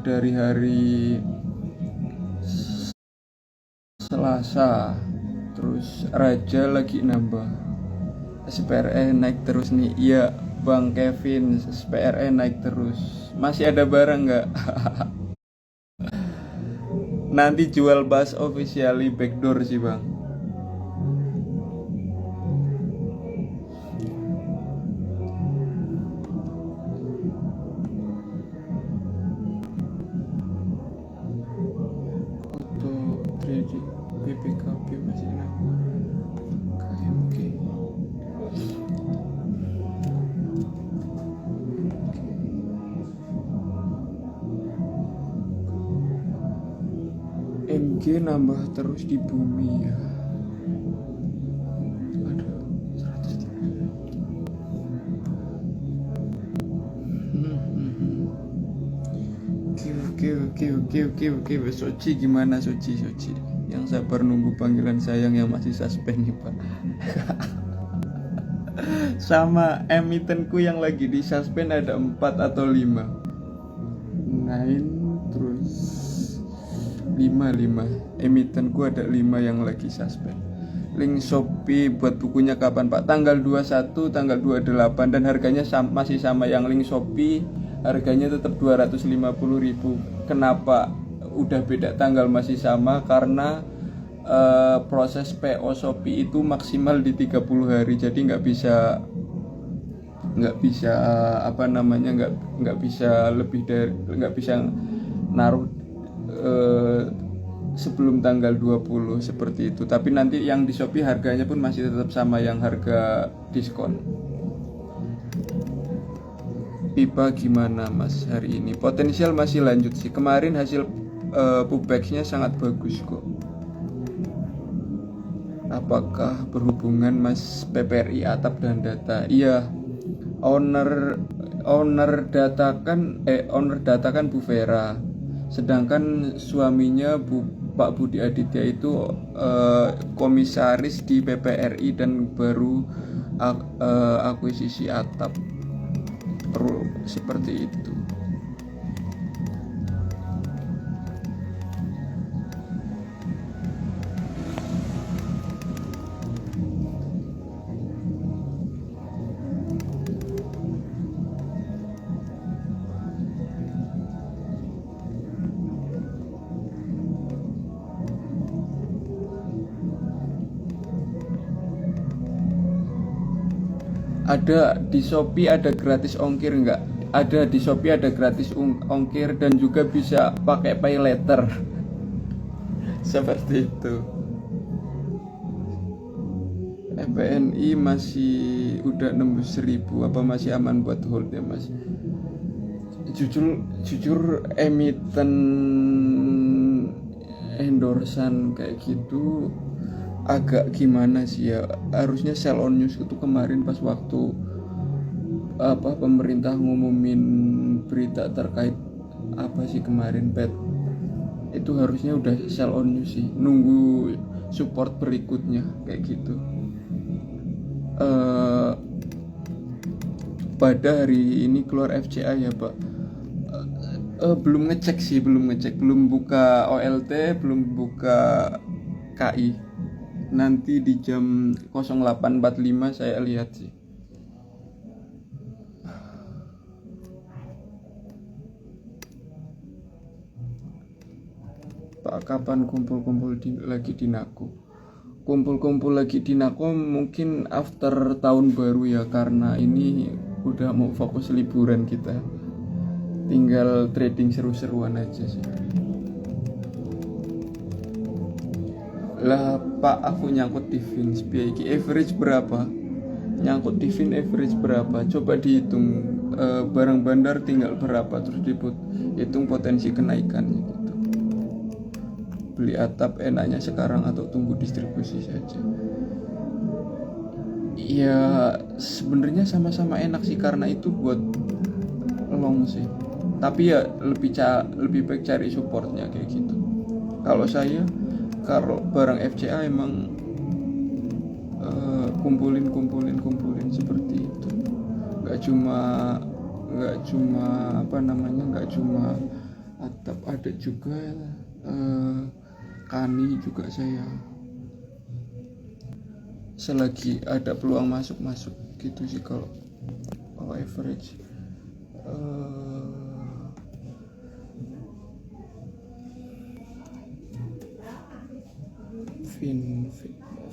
dari hari Selasa, terus Raja lagi nambah, SPRE naik terus nih. Iya Bang Kevin, SPRE naik terus. Masih ada barang nggak? Nanti jual bus officially backdoor sih bang. Foto 3D BPKB masih nambah. KMG. MG nambah terus di bumi ya. Aduh, 103. Oke. Soci gimana Soci? Yang sabar nunggu panggilan sayang yang masih suspend nih pak. Sama emitenku yang lagi di suspend ada 4 atau 5. 9 terus 5 emitenku ada 5 yang lagi suspend. Link Shopee buat bukunya kapan pak? Tanggal 21, tanggal 28, dan harganya masih sama. Yang link Shopee harganya tetap 250.000. Kenapa udah beda tanggal masih sama? Karena proses PO Shopee itu maksimal di 30 hari. Jadi nggak bisa nggak bisa lebih dari, nggak bisa naruh sebelum tanggal 20 seperti itu. Tapi nanti yang di Shopee harganya pun masih tetap sama, yang harga diskon. Pipa gimana mas hari ini? Potensial masih lanjut sih. Kemarin hasil pubeksnya sangat bagus kok. Apakah berhubungan mas PPRI atap dan data? Iya, owner data kan Bu Vera, sedangkan suaminya Pak Budi Aditya itu komisaris di PPRI dan baru akuisisi atap, seperti itu. Ada di Shopee ada gratis ongkir nggak? Ada di Shopee ada gratis ongkir dan juga bisa pakai pay letter. Seperti itu. FPNI masih udah nembus 1000, apa masih aman buat hold ya mas? Jujur emiten endorsan kayak gitu agak gimana sih ya. Harusnya sell on news itu kemarin pas waktu pemerintah ngumumin berita terkait apa sih kemarin pet, itu harusnya udah sell on news sih, nunggu support berikutnya kayak gitu. Pada hari ini keluar FCA ya pak. Belum ngecek, belum buka OLT, belum buka KI. Nanti di jam 08.45 saya lihat sih. Pak, kapan kumpul-kumpul lagi di Nako? Kumpul-kumpul lagi di Nako mungkin after tahun baru ya, karena ini udah mau fokus liburan kita. Tinggal trading seru-seruan aja sih. Lah pak, aku nyangkut di Fin SPIK average berapa? Nyangkut di Fin average berapa? Coba dihitung, barang bandar tinggal berapa, terus hitung potensi kenaikannya gitu. Beli atap enaknya sekarang atau tunggu distribusi saja? Ya sebenarnya sama-sama enak sih, karena itu buat long sih. Tapi ya lebih baik cari supportnya kayak gitu. Kalau saya, kalau barang FCA emang kumpulin seperti itu. Gak nggak cuma atap, ada juga kani juga saya selagi ada peluang masuk gitu sih kalau average.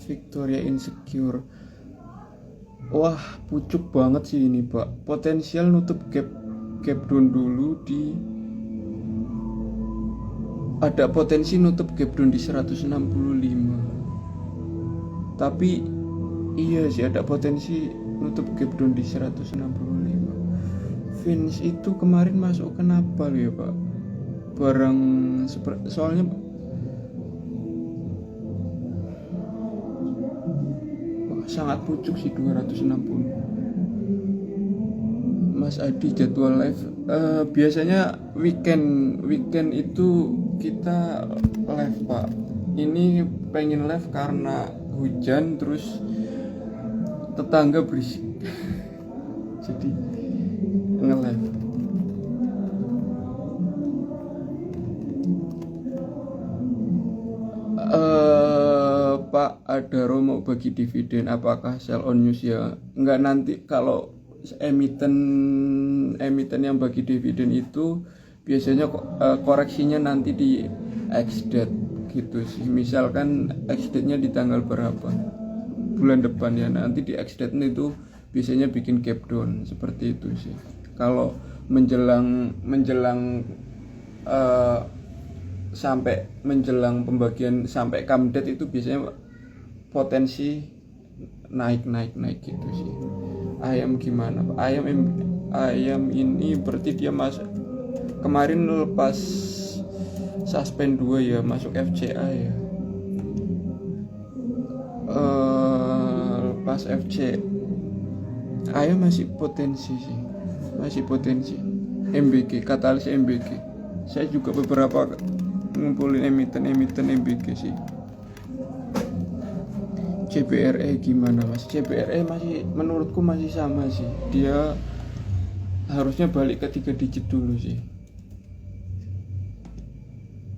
Victoria Insecure, wah pucuk banget sih ini Pak, potensial nutup gap down dulu ada potensi nutup gap down di 165, tapi iya sih ada potensi nutup gap down di 165. Vince itu kemarin masuk kenapa ya Pak, soalnya sangat pucuk sih 260. Mas Adi jadwal live biasanya weekend itu kita live Pak. Ini pengen live karena hujan terus tetangga berisik jadi nge-live. Pak Adaro mau bagi dividen, apakah sell on news ya? Enggak, nanti kalau emiten yang bagi dividen itu biasanya koreksinya nanti di ex-date gitu sih. Misalkan ex-date-nya di tanggal berapa bulan depan ya, nanti di ex-date itu biasanya bikin gap down seperti itu sih. Kalau menjelang sampai menjelang pembagian sampai come date itu biasanya potensi naik gitu sih. Ayam gimana Pak? Ayam ini berarti dia masuk kemarin lepas suspend 2 ya, masuk FCA ya. Lepas FC ayam masih potensi sih, MBG, katalis MBG. Saya juga beberapa ngumpulin emiten MBG sih. CBRE gimana Mas? CBRE masih menurutku masih sama sih. Dia harusnya balik ke 3 digit dulu sih.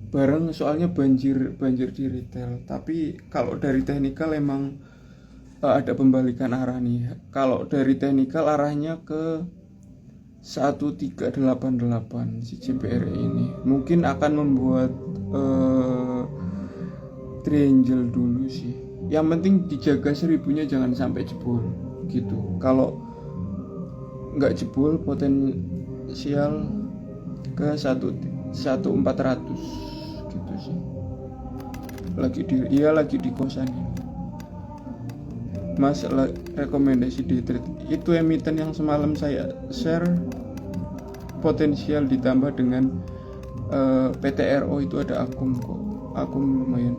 Bareng soalnya banjir di retail. Tapi kalau dari teknikal emang ada pembalikan arah nih. Kalau dari teknikal arahnya ke 1388 si CBRE ini. Mungkin akan membuat triangle dulu sih. Yang penting dijaga 1000-nya jangan sampai jebol gitu. Kalau nggak jebol potensial ke 1400 gitu sih. Lagi di kosan ini. Mas rekomendasi day trade itu emiten yang semalam saya share, potensial ditambah dengan PTRO itu ada akum kok. Akum lumayan.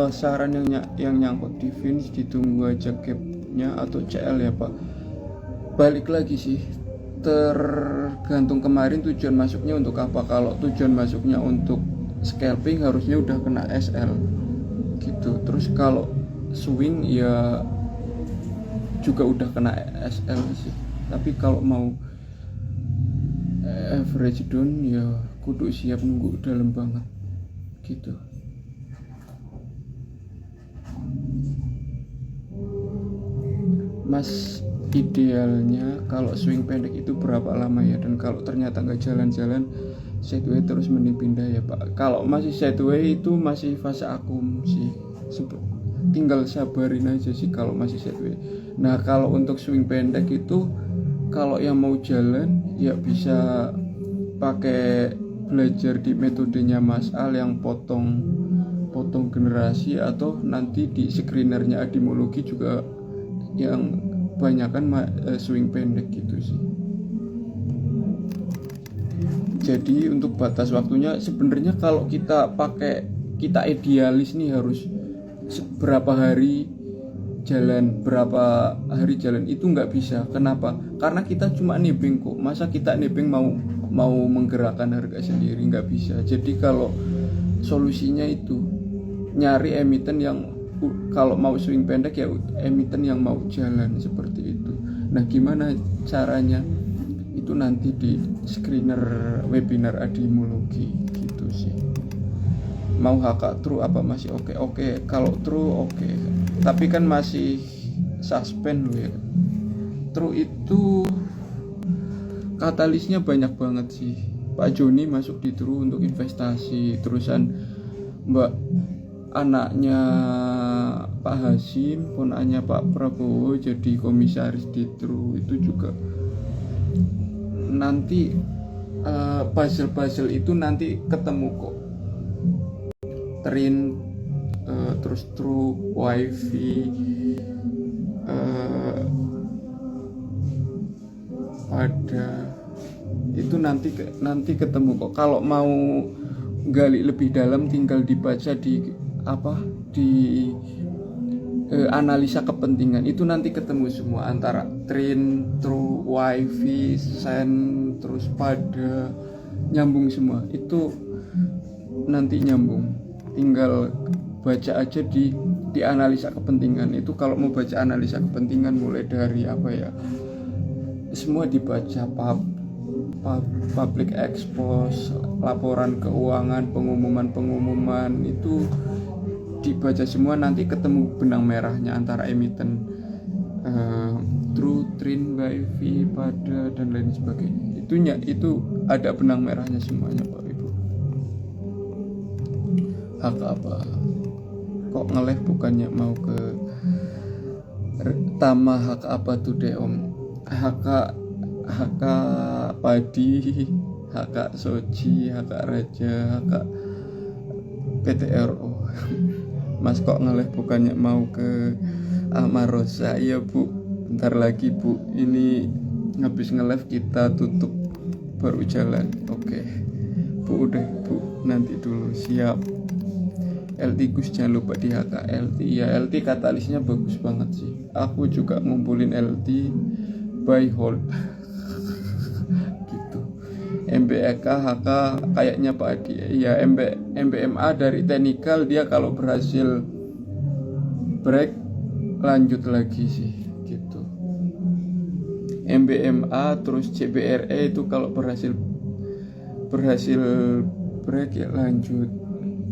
Saran yang nyangkut di Vince ditunggu aja gapnya atau CL ya Pak. Balik lagi sih, tergantung kemarin tujuan masuknya untuk apa. Kalau tujuan masuknya untuk scalping harusnya udah kena SL gitu. Terus kalau swing ya juga udah kena SL sih. Tapi kalau mau average down ya kudu siap nunggu dalam banget gitu. Mas, idealnya kalau swing pendek itu berapa lama ya? Dan kalau ternyata nggak jalan-jalan sideway terus mending pindah ya Pak. Kalau masih sideway itu masih fase akum sih, tinggal sabarin aja sih kalau masih sideway. Nah kalau untuk swing pendek itu kalau yang mau jalan ya bisa pakai belajar di metodenya Mas Al yang potong generasi, atau nanti di screenernya Adimologi juga yang banyakan swing pendek gitu sih. Jadi untuk batas waktunya sebenarnya kalau kita idealis nih harus berapa hari jalan itu nggak bisa. Kenapa? Karena kita cuma nebeng kok. Masa kita nebeng mau menggerakkan harga sendiri, nggak bisa. Jadi kalau solusinya itu nyari emiten yang kalau mau swing pendek ya emiten yang mau jalan seperti itu. Nah gimana caranya itu nanti di screener webinar adimologi gitu sih. Mau HK true apa masih oke, kalau true oke. Tapi kan masih suspend loh ya. True itu katalisnya banyak banget sih. Pak Joni masuk di True untuk investasi, terusan Mbak anaknya Pak Hasim, ponaknya Pak Prabowo jadi komisaris di True. Itu juga nanti puzzle-puzzle itu nanti ketemu kok. Trin, terus True, Wifi, ada itu nanti ketemu kok. Kalau mau gali lebih dalam tinggal dibaca di analisa kepentingan, itu nanti ketemu semua antara Trin, True, Wifi, Sen, terus pada nyambung semua. Itu nanti nyambung, tinggal baca aja di analisa kepentingan. Itu kalau mau baca analisa kepentingan mulai dari semua dibaca, public expose, laporan keuangan, pengumuman itu dibaca semua, nanti ketemu benang merahnya antara emiten True, Trin, Wifi, pada dan lain sebagainya. Itu ada benang merahnya semuanya Pak Ibu. Hak apa? Kok ngeleh bukannya mau ke Tama hak apa tuh deh Om? HK Padi, HK Soji, HK Raja, HK PTRO. Mas kok ngeleh bukannya mau ke Amarosa? Iya Bu, bentar lagi Bu, ini habis nge-live kita tutup baru jalan. Oke Bu, udah Bu, nanti dulu, siap. LT Gus jangan lupa di HK LT. Ya LT katalisnya bagus banget sih. Aku juga ngumpulin LT buy hold gitu. MBEK HK kayaknya Pak Adi. Ya MBMA dari Technical, dia kalau berhasil break lanjut lagi sih gitu. MBMA terus CBRE itu kalau berhasil break ya lanjut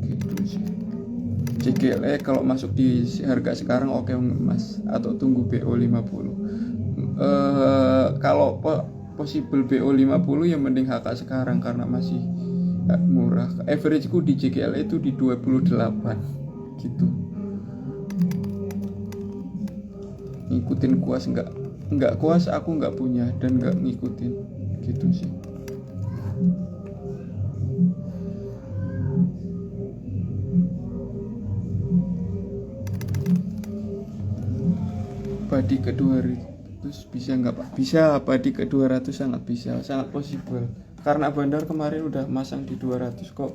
gitu sih. CGLE kalau masuk di harga sekarang oke Mas, atau tunggu BO 50. Kalau possible BO 50 ya mending HK sekarang karena masih murah. Average ku di CGLE itu di 28 gitu. Ngikutin kuas enggak kuas, aku enggak punya dan enggak ngikutin gitu sih. Padi ke 200 bisa nggak Pak? Bisa, padi ke 200 sangat bisa, sangat possible. Karena Bandar kemarin udah masang di 200 kok.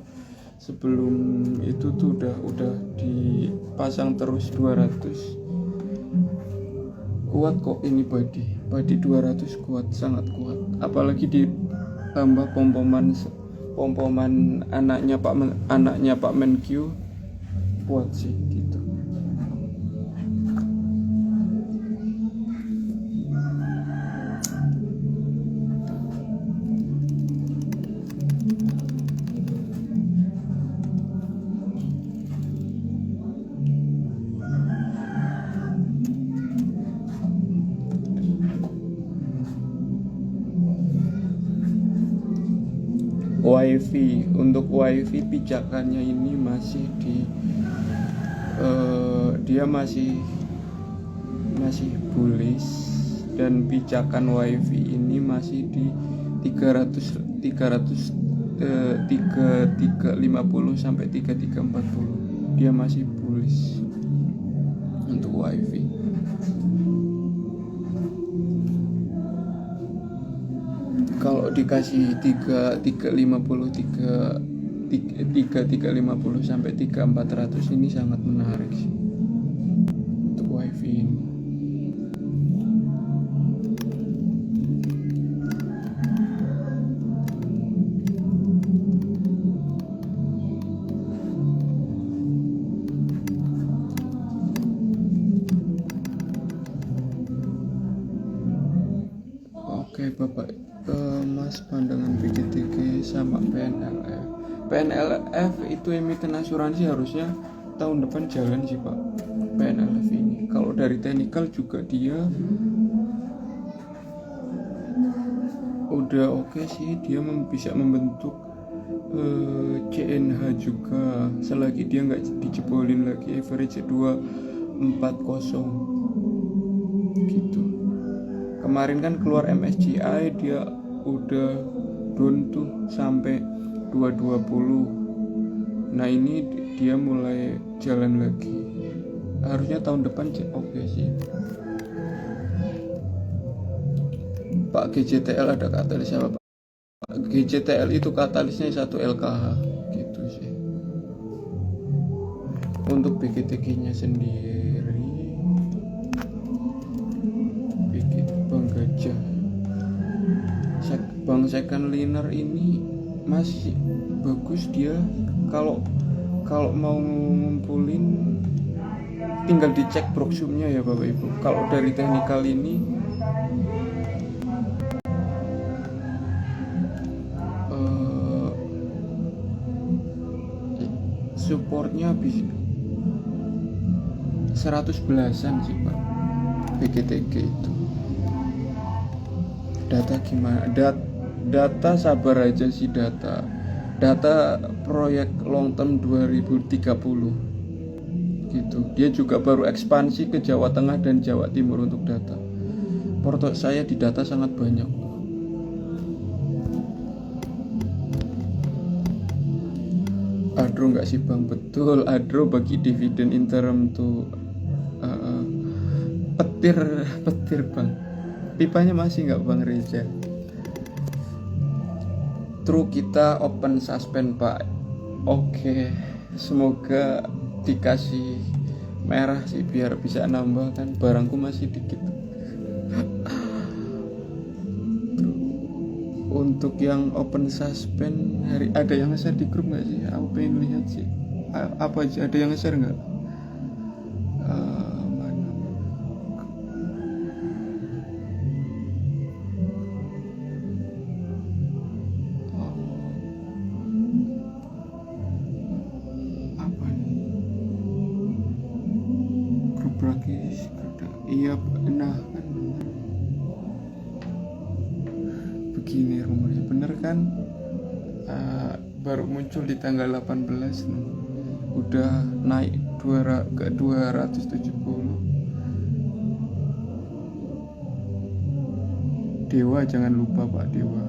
Sebelum itu tuh udah dipasang terus 200. Kuat kok ini padi 200 kuat, sangat kuat. Apalagi ditambah pompoman anaknya Pak Menkyu, kuat sih gitu. Wifi, untuk wifi pijakannya ini masih dia masih bullish, dan pijakan wifi ini masih di 350 sampai 3340. Dia masih bullish untuk wifi. Kalau dikasih 350 sampai 3400 ini sangat menarik sih untuk wifi ini. Oke Bapak, Mas, pandangan PGTG sama PNLF. PNLF itu emiten asuransi harusnya tahun depan jalan sih Pak. PNLF ini kalau dari technical juga dia udah oke sih, dia bisa membentuk CNH juga selagi dia nggak dijebolin lagi average 240 gitu. Kemarin kan keluar MSCI dia udah down tuh sampai 220. Nah ini dia mulai jalan lagi, harusnya tahun depan oke sih. Pak GJTL ada katalis apa Pak? GJTL itu katalisnya 1 LKH gitu sih. Untuk BGTG nya sendiri Bang Gajah Bang Second Liner ini masih bagus dia. Kalau mau ngumpulin tinggal dicek proxumnya ya Bapak Ibu. Kalau dari technical ini supportnya bisa 111an sih Pak BGTG itu. Data gimana? Data sabar aja sih, data proyek long term 2030 gitu. Dia juga baru ekspansi ke Jawa Tengah dan Jawa Timur untuk data. Porto saya di data sangat banyak. Adro nggak sih Bang? Betul, Adro bagi dividen interim tuh petir Bang. Pipanya masih nggak Bang Reza? True kita open suspend Pak. Oke, semoga dikasih merah sih biar bisa nambah kan, barangku masih dikit. Untuk yang open suspend hari ada yang nge-share di grup nggak sih? Aku pengen lihat sih. Apa aja ada yang nge-share nggak? Mana? Oh. Apa nih? Grup Rakis. Iya, nah kan. Begini rumornya, bener kan? Baru muncul di tanggal 18 nih. Udah naik ke 270. Dewa jangan lupa Pak Dewa.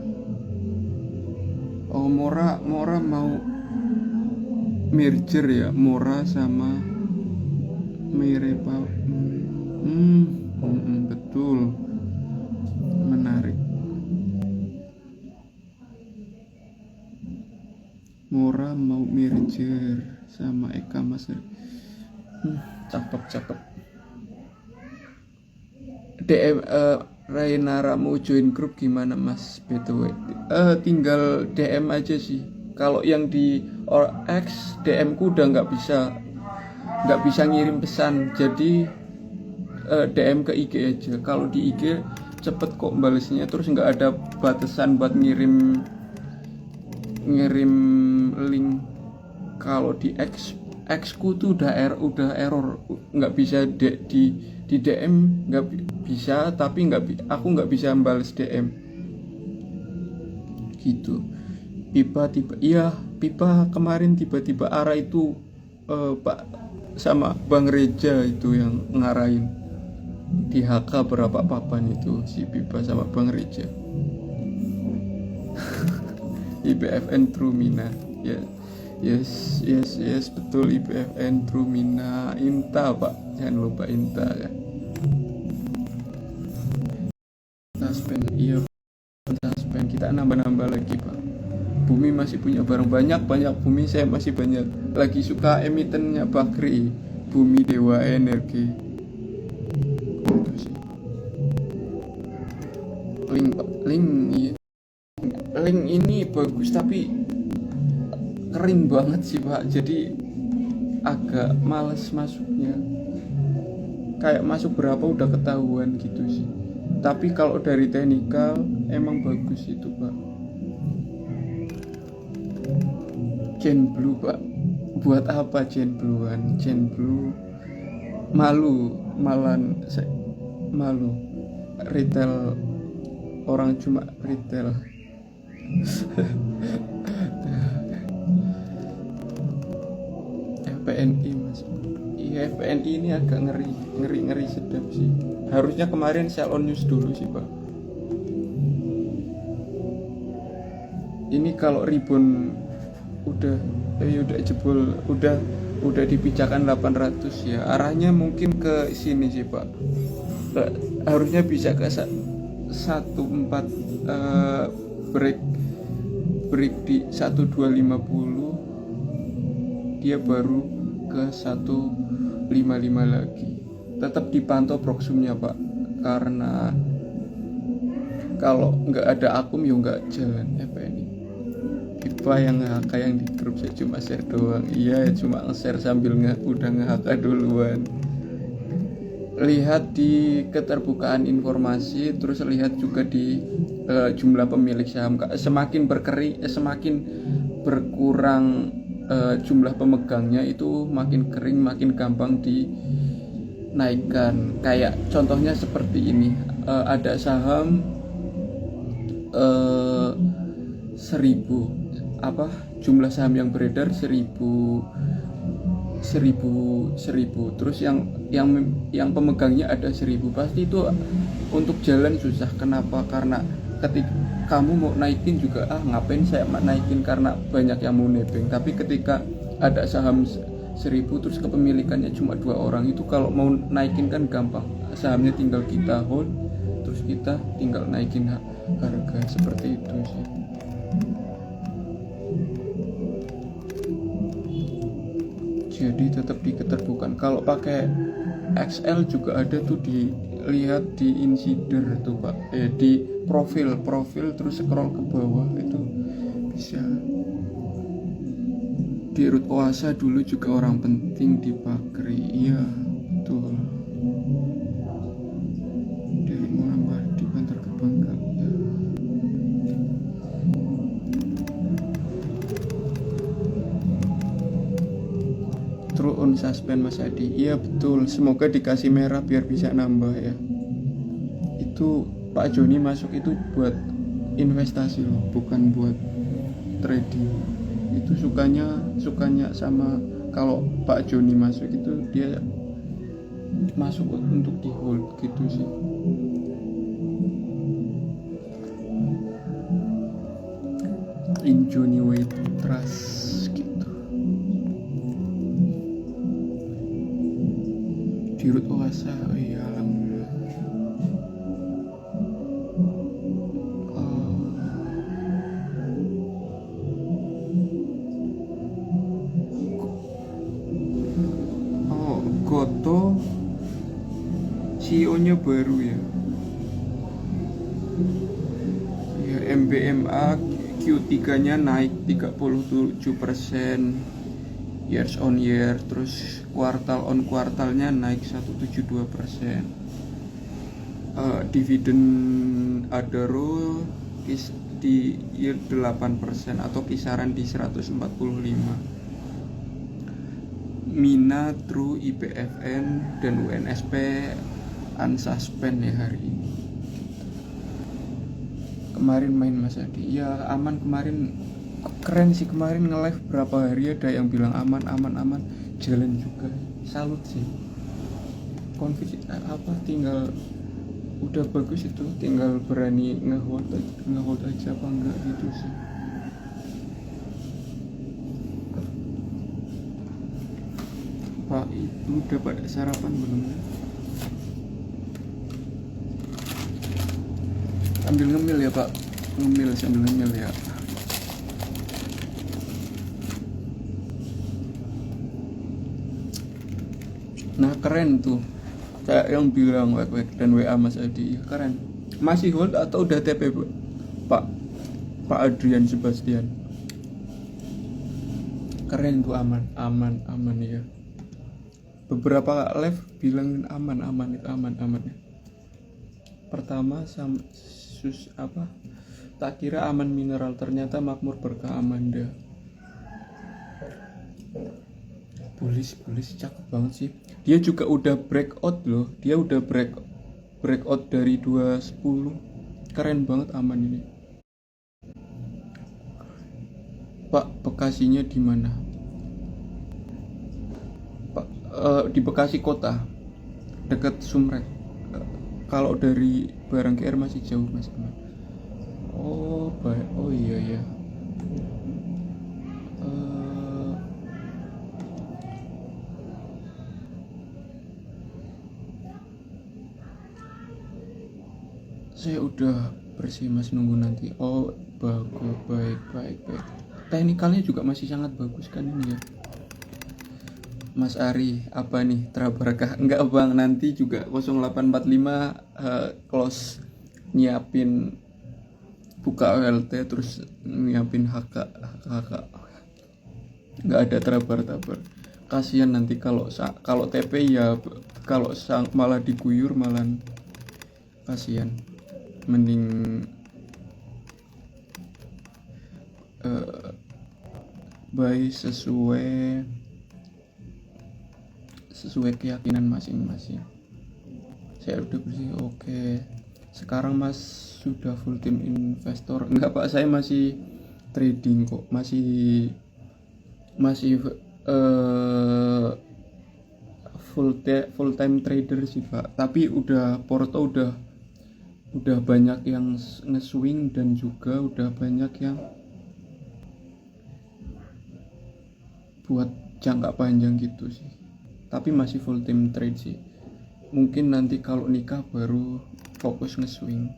Oh Mora mau merger ya, Mora sama Mirepa. Betul, menarik. Mora mau merger sama Eka Mas. Cakep. DM Rainara mau join grup gimana Mas BTW? Tinggal DM aja sih. Kalau yang di X DM ku udah nggak bisa ngirim pesan, jadi DM ke IG aja. Kalau di IG cepet kok balesnya, terus nggak ada batasan buat ngirim link. Kalau di X ku tuh udah error, nggak bisa di DM, nggak bisa, tapi aku nggak bisa balas DM gitu. Pipa kemarin tiba-tiba arah itu Pak sama Bang Reja itu yang ngarahin di HK berapa papan itu si Pipa sama Bang Reja. IBFN True Mina ya. Yes betul, IBFN True Mina. Inta Pak, jangan lupa Inta ya. Suspend, iya suspend, kita nambah lagi Pak. Bumi masih punya barang banyak Bumi, saya masih banyak. Lagi suka emitennya Bakri, Bumi Dewa Energi gitu sih. Link ini bagus tapi kering banget sih Pak, jadi agak males masuknya. Kayak masuk berapa udah ketahuan gitu sih. Tapi kalau dari technical emang bagus itu Pak. Chain Blue Pak, buat apa Chain Bluean? Chain Blue malu retail, orang cuma retail. FPNI Mas. Iya, FPNI ini agak ngeri sedap sih. Harusnya kemarin sell on news dulu sih Pak. Ini kalau Ribbon udah jebol, udah dipijakan 800 ya, arahnya mungkin ke sini sih Pak. Harusnya bisa ke 14 break di 1250, dia baru ke 155 lagi. Tetap dipantau proxumnya Pak, karena kalau nggak ada akum ya nggak jalan FPNI. Pak yang nge-HK yang di grup saya cuma share doang. Iya, cuma nge-share sambil udah nge-HK duluan. Lihat di keterbukaan informasi, terus lihat juga di jumlah pemilik saham. Semakin berkurang jumlah pemegangnya, itu makin kering, makin gampang dinaikkan. Kayak contohnya seperti ini, ada saham 1000, jumlah saham yang beredar 1000, terus yang pemegangnya ada 1000, pasti itu untuk jalan susah. Kenapa? Karena ketika kamu mau naikin juga, ngapain saya naikin, karena banyak yang mau nebeng. Tapi ketika ada saham 1000 terus kepemilikannya cuma 2 orang, itu kalau mau naikin kan gampang, sahamnya tinggal kita hold, terus kita tinggal naikin harga. Seperti itu sih. Jadi tetap di keterbukaan. Kalau pakai XL juga ada tuh, dilihat di insider tuh Pak, di profil terus scroll ke bawah itu bisa. Di Root Oasa dulu juga orang penting di Pakri. Iya betul. Dari Muhammad di Bantar Gebang ya. True on suspend Mas Adi. Iya betul, semoga dikasih merah biar bisa nambah ya. Itu Pak Joni masuk itu buat investasi loh, bukan buat trading. Itu sukanya sama, kalau Pak Joni masuk itu dia masuk untuk di hold gitu sih. In Joni Way Trust gitu. Di Root Oasa, oh iya alhamdulillah. Goto CEO-nya baru ya. Ya, MBMA Q3-nya naik 37% years on year, terus kuartal on kuartalnya naik 172%. Dividen Adaro di yield 8% atau kisaran di 145. Mina, True, IPFN, dan UNSP unsuspend ya hari ini. Kemarin main Mas Adi, ya aman kemarin, keren sih kemarin nge-live berapa hari ada yang bilang aman, jalan juga, salut sih. Tinggal udah bagus itu, tinggal berani nge-hold aja apa enggak gitu sih. Pak itu udah pada sarapan belum? Sambil ngemil ya Pak, sambil ngemil ya. Nah keren tuh, kayak yang bilang wek dan WA Mas Adi, keren. Masih hold atau udah TP Pak Adrian Sebastian? Keren tuh, aman ya. Beberapa live bilang aman ya. pertama tak kira Aman Mineral, ternyata makmur berkah Amanda. Bulis cakep banget sih. Dia juga udah breakout loh. Dia udah breakout dari 210. Keren banget Aman ini. Pak, Bekasinya di mana? Pak, di Bekasi kota, dekat Sumrek. Kalau dari Barangkir masih jauh Mas Aman. Oh, baik. Oh iya ya. Saya udah bersih Mas, nunggu nanti. Oh, bagus, baik. Teknikalnya juga masih sangat bagus kan ini ya. Mas Ari, apa nih? Trabarkah? Enggak Bang, nanti juga 0845 close nyiapin buka OLT terus nyiapin HK. Enggak ada trabar. Kasihan nanti kalau TP ya, kalau malah diguyur malah kasihan. Mending baik sesuai keyakinan masing-masing. Saya udah bersih. Oke. Sekarang Mas sudah full time investor? Enggak Pak, saya masih trading kok. Masih full time trader sih Pak. Tapi Porto udah banyak yang nge-swing dan juga udah banyak yang buat jangka panjang gitu sih. Tapi masih full time trade sih. Mungkin nanti kalau nikah baru fokus nge-swing.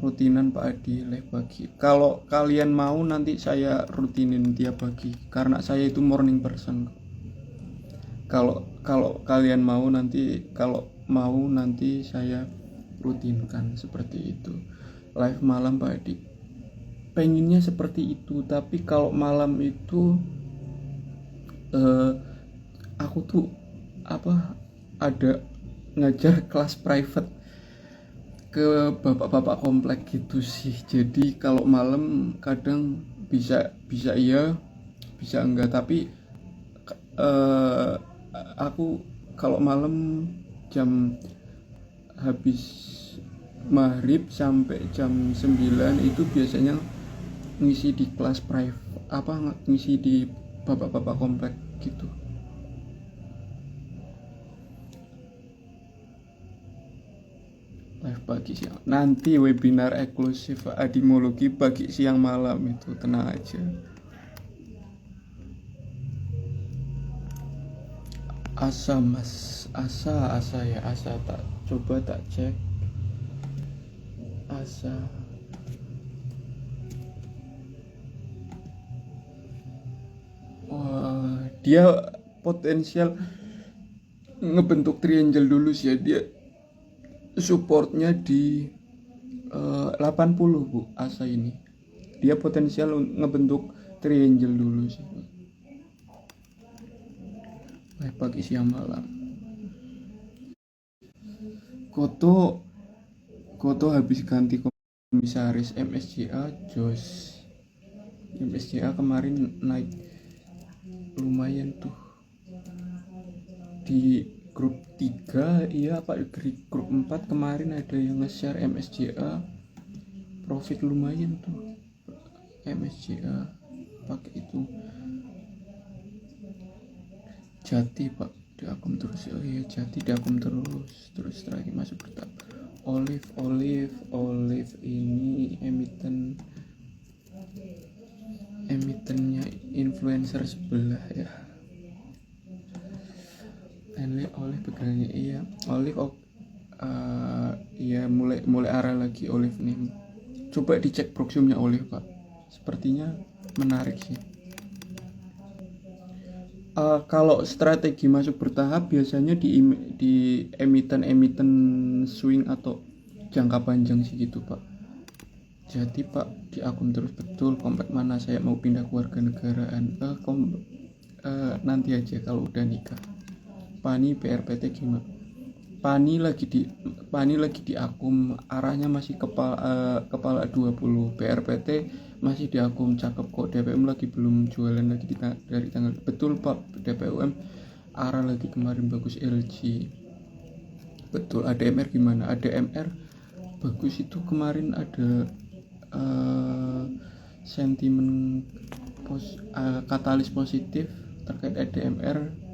Rutinan Pak Adi live pagi. Kalau kalian mau nanti saya rutinin tiap pagi karena saya itu morning person. Kalau kalian mau nanti saya rutinkan seperti itu. Live malam Pak Adi. Pengennya seperti itu, tapi kalau malam itu aku tuh ada ngajar kelas private ke bapak-bapak komplek gitu sih. Jadi kalau malam kadang bisa iya, bisa enggak. Tapi aku kalau malam jam habis maghrib sampai jam 9 itu biasanya ngisi di kelas private, ngisi di bapak-bapak komplek gitu. Live pagi siang. Nanti webinar eksklusif adimologi pagi siang malam itu, tenang aja. Asa Mas, asa ya, tak coba tak cek. Asa. Wah, dia potensial ngebentuk triangle dulu sih ya. Dia supportnya di 80 Bu, Asa ini. Dia potensial ngebentuk triangle dulu sih. Pagi siang malam. Koto habis ganti komisaris MSCA Jos. MSCA kemarin naik lumayan tuh. Di grup 3 iya Pak, di grup 4 kemarin ada yang nge-share MSCA profit lumayan tuh. MSCA pakai itu. Jati Pak di akum terus. Oh iya, Jati di akum terus terakhir masuk bertahap. Olive ini emitennya influencer sebelah ya. Olive pegangannya iya. Olive ya mulai arah lagi Olive nih. Coba dicek proxiumnya Olive Pak. Sepertinya menarik sih. Kalau strategi masuk bertahap biasanya di emiten swing atau jangka panjang sih gitu Pak. Jadi Pak di akun terus betul. Komplek mana saya mau pindah kewarganegaraan? Nanti aja kalau udah nikah. Pani PRPT gimana? Pani lagi di akum, arahnya masih kepala 20. BRPT masih di akum, cakep kok. DPM lagi belum jualan lagi dari tanggal. Betul Pak, DPUM arah lagi kemarin bagus LG. Betul. ADMR gimana? ADMR bagus, itu kemarin ada sentimen katalis positif terkait ADMR.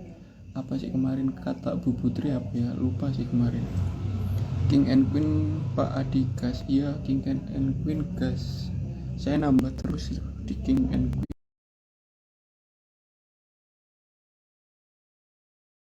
Apa sih kemarin kata Bu Putri, apa ya, lupa sih kemarin. King and Queen Pak Adi gas, iya King and Queen gas, saya nambah terus di King and Queen.